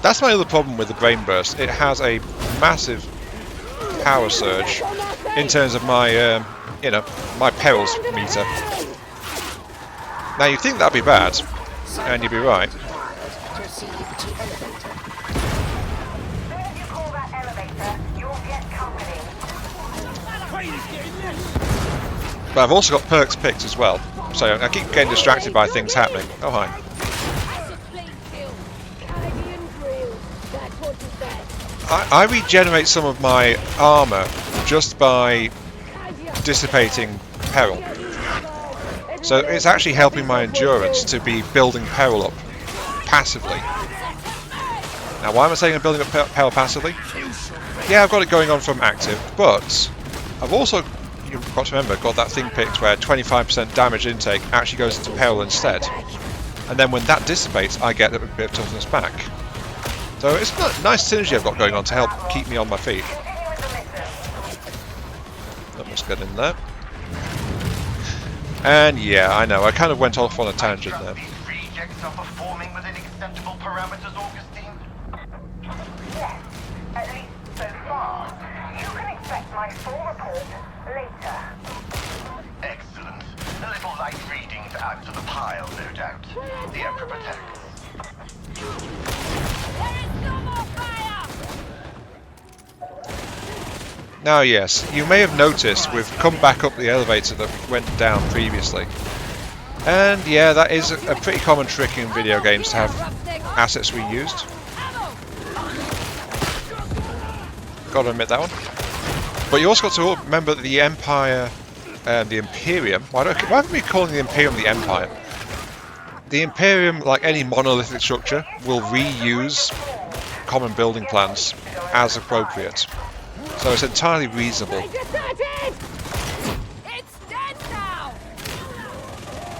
S1: That's my other problem with the Brain Burst. It has a massive power surge in terms of my, my perils meter. Now you'd think that'd be bad, and you'd be right.
S2: Proceed to elevator.
S9: If you call that elevator, you'll get company.
S1: But I've also got perks picked as well, so I keep getting distracted by things happening. Oh hi. I regenerate some of my armour just by dissipating peril. So it's actually helping my endurance to be building peril up passively. Now why am I saying I'm building up peril passively? Yeah, I've got it going on from active, but I've also, you've got to remember, got that thing picked where 25% damage intake actually goes into peril instead. And then when that dissipates, I get a bit of toughness back. So it's a nice synergy I've got going on to help keep me on my feet. That must get in there. And yeah, I know, I kind of went off on a tangent there.
S9: These rejects are performing within acceptable parameters, Augustine? Yes, at least so far. You can expect my full report later. Excellent. A little light reading to add to the pile, no doubt. The Emperor protects.
S1: Now yes, you may have noticed we've come back up the elevator that went down previously. And yeah, that is a pretty common trick in video games to have assets reused. Gotta admit that one. But you also got to remember that the Empire and the Imperium, why are we calling the Imperium the Empire? The Imperium, like any monolithic structure, will reuse common building plans as appropriate. So it's entirely reasonable.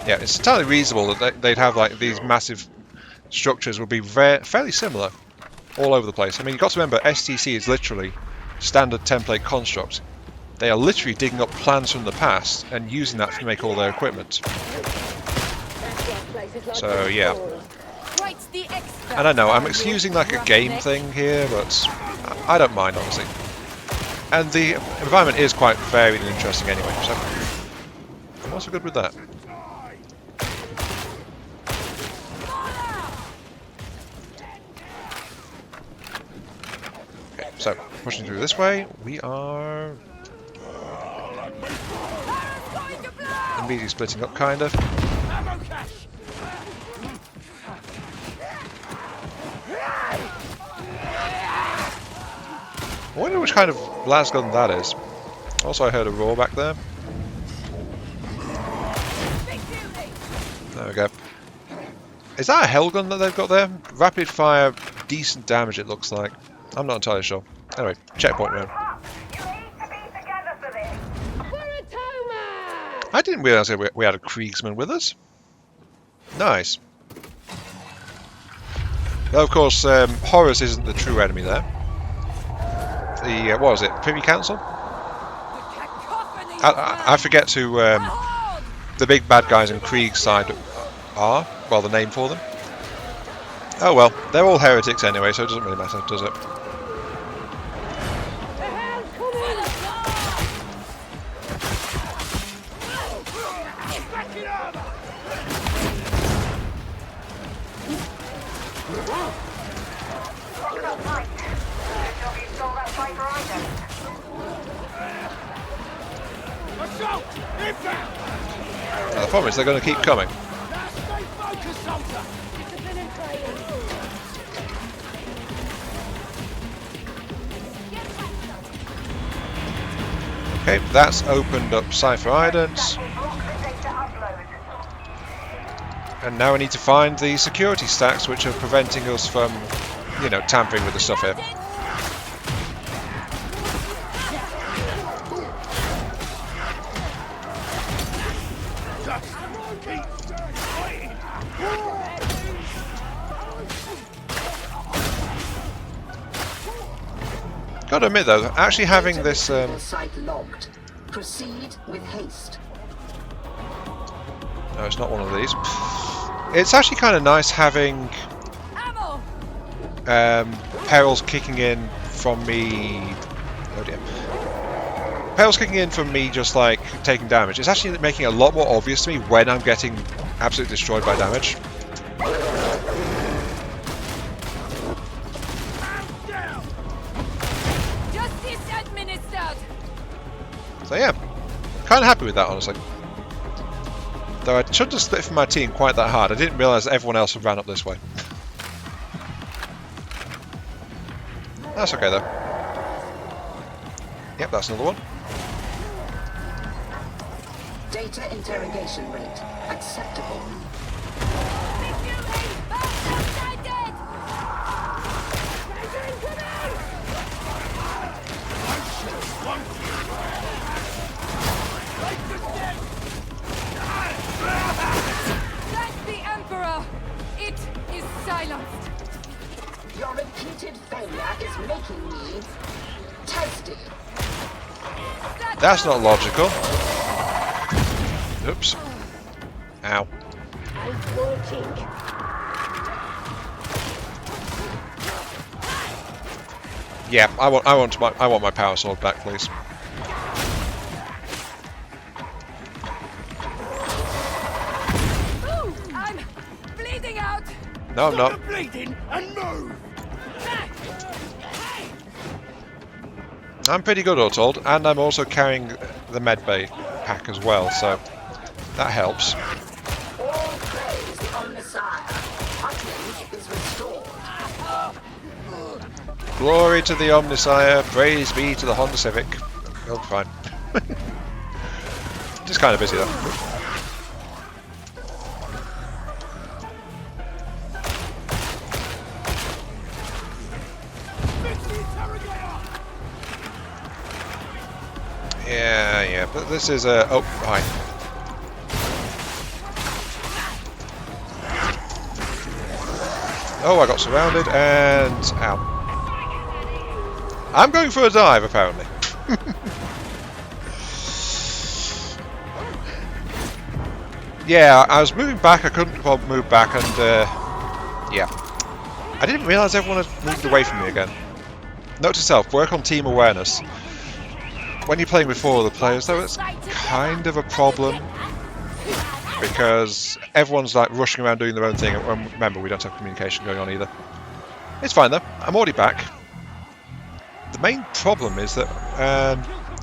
S1: Yeah, it's entirely reasonable that they'd have like these massive structures would be fairly similar all over the place. I mean, you've got to remember, STC is literally standard template construct. They are literally digging up plans from the past and using that to make all their equipment. So yeah. And I know, I'm excusing like a game thing here, but I don't mind, honestly. And the environment is quite varied and interesting anyway, so I'm also good with that. Okay, so pushing through this way, we are immediately splitting up, kind of. I wonder which kind of lasgun that is. Also, I heard a roar back there. There we go. Is that a Hellgun that they've got there? Rapid fire, decent damage it looks like. I'm not entirely sure. Anyway, checkpoint round. I didn't realise we had a Kriegsman with us. Nice. Though of course, Horus isn't the true enemy there. The, what was it, Privy Council? I forget who the big bad guys in Krieg's side are, well, the name for them. Oh well, they're all heretics anyway, so it doesn't really matter, does it? Now, the problem is they're going to keep coming. Okay, that's opened up Cypher Islands. And now we need to find the security stacks which are preventing us from, you know, tampering with the stuff here. Got to admit though, actually having this.
S9: Site logged. Proceed with haste.
S1: No, it's not one of these. It's actually kind of nice having perils kicking in from me. Oh dear. Perils kicking in from me just like taking damage. It's actually making it a lot more obvious to me when I'm getting absolutely destroyed by damage.
S3: Justice administered.
S1: So yeah, kind of happy with that, honestly. Though I shouldn't have split from my team quite that hard. I didn't realise that everyone else ran up this way. That's okay though. Yep, that's another one.
S9: Data interrogation rate acceptable.
S3: That's the Emperor. It is silenced.
S9: Your repeated failure is making me testy.
S1: That's not logical. Oops. Ow. Yeah, I want my power sword back, please.
S3: Ooh, I'm bleeding out.
S1: No, I'm not.
S4: Stop the bleeding and move!
S1: I'm pretty good, all told, and I'm also carrying the medbay pack as well, so that helps.
S9: All praise on Messiah. Hotland is restored.
S1: Glory to the Omnisire, praise be to the Honda Civic. Oh, fine. Just kind of busy though. Yeah, but this is a... Oh, hi. Oh, I got surrounded and... Ow. I'm going for a dive, apparently. Yeah, I was moving back, I couldn't move back, and yeah. I didn't realise everyone had moved away from me again. Note to self, work on team awareness. When you're playing with 4 other players, though, it's kind of a problem. Because everyone's like rushing around doing their own thing, and remember, we don't have communication going on either. It's fine though, I'm already back. The main problem is that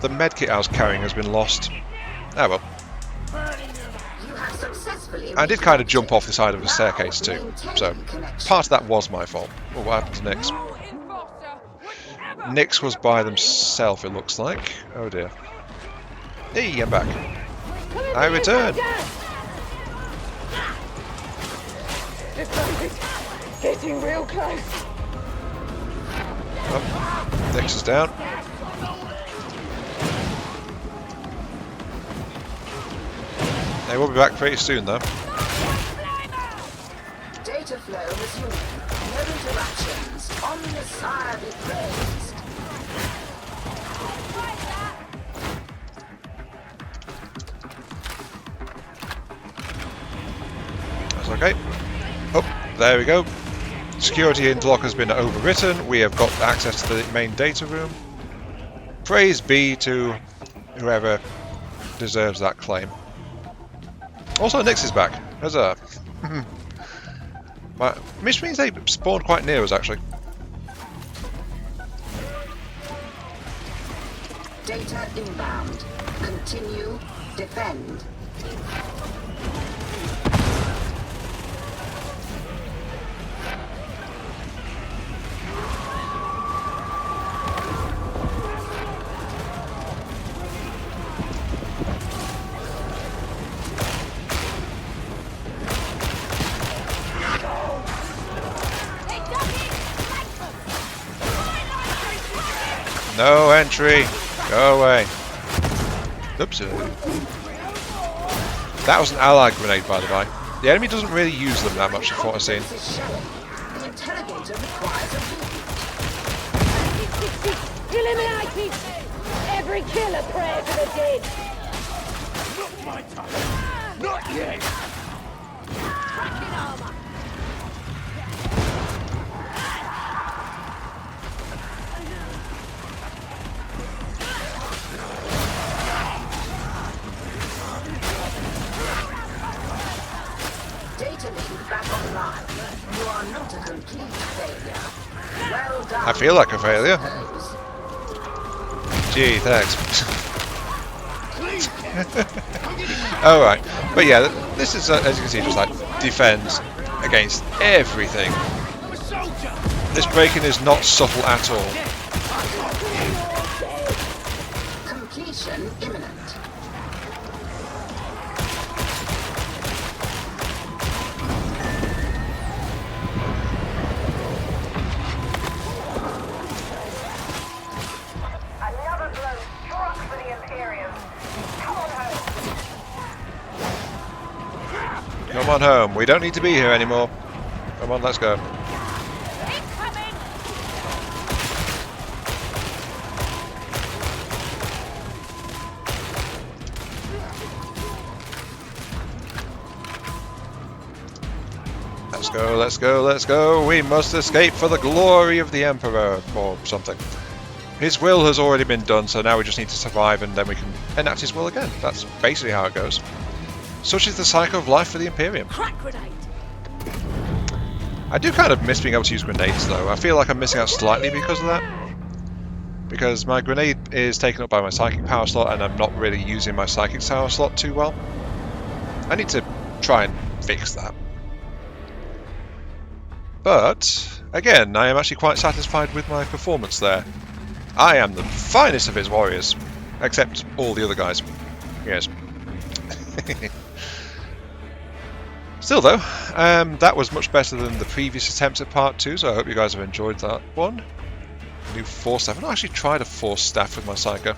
S1: the medkit I was carrying has been lost. Oh well. I did kind of jump off the side of the staircase too, so part of that was my fault. Oh, what happened to Nyx? Nyx was by themselves, it looks like. Oh dear. Hey, I'm back. I return.
S3: Getting real close.
S1: Oh, Nyx is down. They will be back pretty soon though.
S9: Data flow resumed. No interruptions. On the side be praised.
S1: That's okay. Oh, there we go. Security interlock has been overwritten. We have got access to the main data room. Praise be to whoever deserves that claim. Also, Nyx is back. Huzzah. Which means they spawned quite near us, actually.
S9: Data inbound. Continue. Defend.
S1: No entry. Go away. Oops. That was an ally grenade, by the way. The enemy doesn't really use them that much, from what I've seen.
S9: The interrogator requires a
S8: Eliminated! Every killer pray for the dead!
S4: Not my time! Not yet!
S8: Cracking armor!
S9: Data link back online. You are not a complete failure. Well done.
S1: I feel like a failure. Gee, thanks. Alright, but yeah, this is, as you can see, just like defends against everything. This break-in is not subtle at all.
S9: Completion imminent. Another blow struck for the Imperium. Come on home.
S1: Come on home, we don't need to be here anymore. Come on, let's go.
S8: Incoming!
S1: Let's go, let's go, let's go. We must escape for the glory of the Emperor, or something. His will has already been done, so now we just need to survive and then we can enact his will again. That's basically how it goes. Such is the cycle of life for the Imperium.
S8: Crack grenade!
S1: I do kind of miss being able to use grenades though. I feel like I'm missing out slightly because of that. Because my grenade is taken up by my psychic power slot and I'm not really using my psychic power slot too well. I need to try and fix that. But, again, I am actually quite satisfied with my performance there. I am the finest of his warriors. Except all the other guys. Yes. Still though, that was much better than the previous attempts at part 2, so I hope you guys have enjoyed that one. New force staff. I've not actually tried a force staff with my Psycho.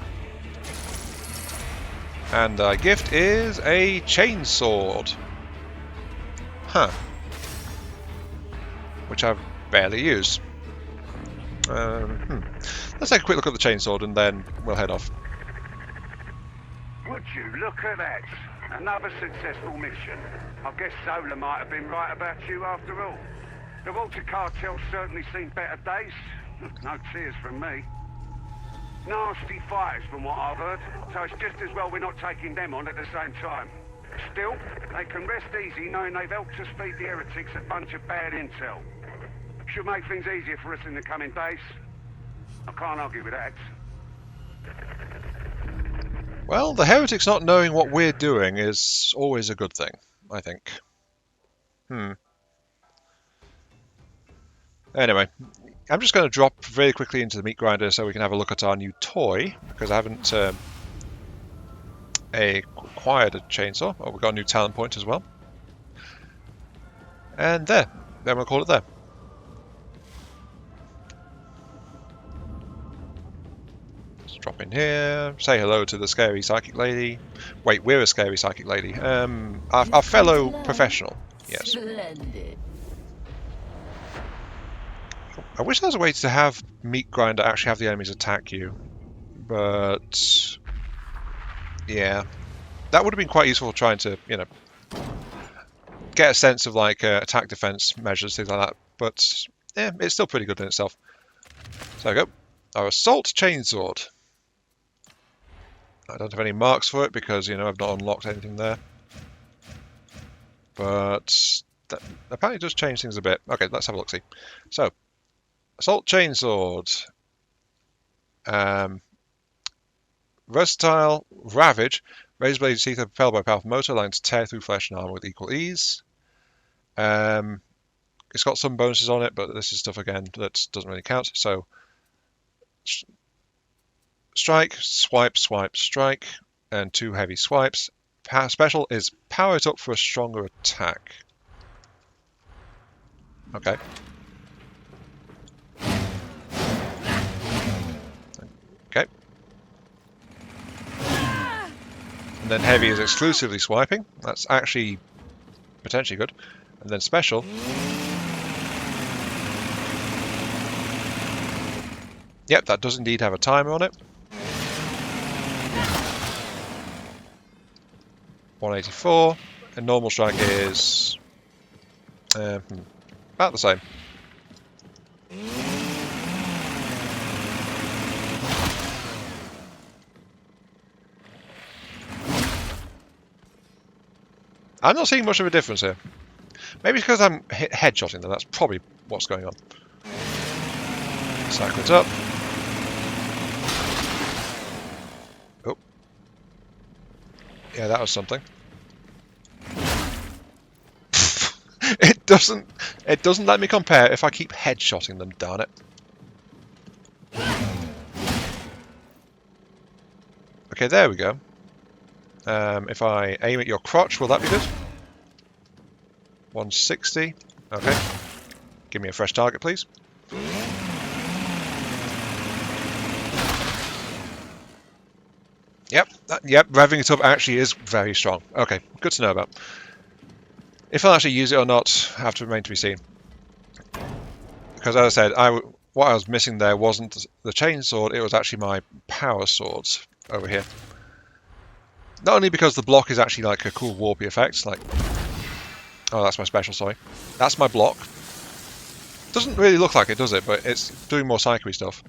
S1: And our gift is a chainsword. Huh. Which I've barely used. Let's take a quick look at the chainsword and then we'll head off.
S5: Would you look at that? Another successful mission. I guess Zola might have been right about you after all. The Water Cartel's certainly seen better days. No tears from me. Nasty fighters from what I've heard, so it's just as well we're not taking them on at the same time. Still, they can rest easy knowing they've helped us feed the heretics a bunch of bad intel. Should make things easier for us in the coming days. I can't argue with that.
S1: Well, the heretics not knowing what we're doing is always a good thing, I think. Anyway, I'm just going to drop very quickly into the meat grinder so we can have a look at our new toy, because I haven't acquired a chainsaw. Oh, we've got a new talent point as well. And there. Then we'll call it there. Let's drop in here. Say hello to the scary psychic lady. Wait, we're a scary psychic lady. Our fellow professional. Yes.
S8: Splendid.
S1: I wish there was a way to have meat grinder actually have the enemies attack you. But yeah. That would have been quite useful trying to, you know, get a sense of like attack defense measures, things like that. But yeah, it's still pretty good in itself. So there we go. Our assault chainsword. I don't have any marks for it because, you know, I've not unlocked anything there. But that apparently does change things a bit. Okay, let's have a look-see. So, assault chainsword. Versatile, ravage. Razor blade teeth are propelled by a powerful motor, allowing to tear through flesh and armor with equal ease. It's got some bonuses on it, but this is stuff again that doesn't really count. So, strike, swipe, swipe, strike, and 2 heavy swipes. Special is power it up for a stronger attack. Okay. Okay. And then heavy is exclusively swiping. That's actually potentially good. And then special Yep, that does indeed have a timer on it. 184, and normal strike is about the same. I'm not seeing much of a difference here. Maybe it's because I'm headshotting them, that's probably what's going on. Cycle it up. Oh. Yeah, that was something. It doesn't let me compare if I keep headshotting them, darn it. Okay, there we go. If I aim at your crotch, will that be good? 160. Okay. Give me a fresh target, please. Yep, revving it up actually is very strong. Okay, good to know about. If I'll actually use it or not, have to remain to be seen. Because as I said, what I was missing there wasn't the chainsword, it was actually my power swords over here. Not only because the block is actually like a cool warpy effect, like... Oh, that's my special, sorry. That's my block. Doesn't really look like it, does it? But it's doing more psycho-y stuff.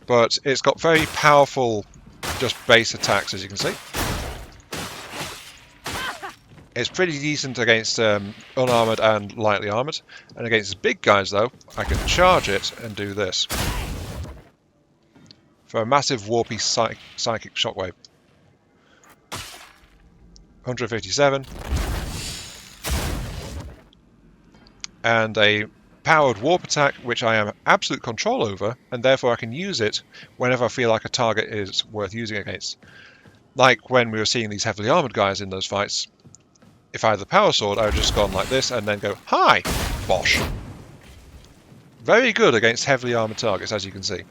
S1: But it's got very powerful, just base attacks, as you can see. It's pretty decent against unarmoured and lightly armoured. And against the big guys, though, I can charge it and do this. For a massive warpy psychic shockwave. 157. And a powered warp attack, which I am absolute control over, and therefore I can use it whenever I feel like a target is worth using against. Like when we were seeing these heavily armoured guys in those fights. If I had the power sword, I would just gone like this and then go, hi! Bosh! Very good against heavily armoured targets, as you can see.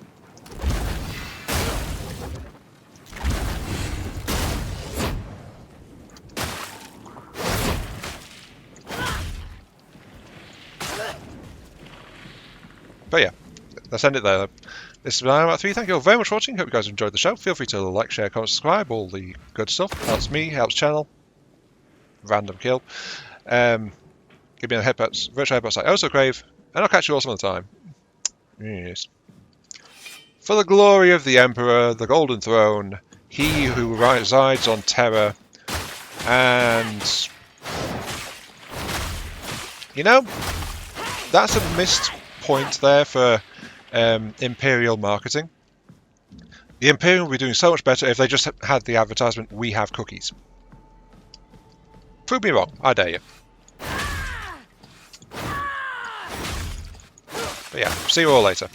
S1: But yeah, let's end it there. This is About 3. Thank you all very much for watching. Hope you guys enjoyed the show. Feel free to like, share, comment, subscribe, all the good stuff. Helps me, helps channel. Random kill. Give me a headbutt, virtual headbutts I also crave, and I'll catch you all some other time. Yes. For the glory of the Emperor, the Golden Throne, he who resides on Terra, and... You know, that's a missed point there for Imperial marketing. The Imperial would be doing so much better if they just had the advertisement, we have cookies. Prove me wrong, I dare you. But yeah, see you all later.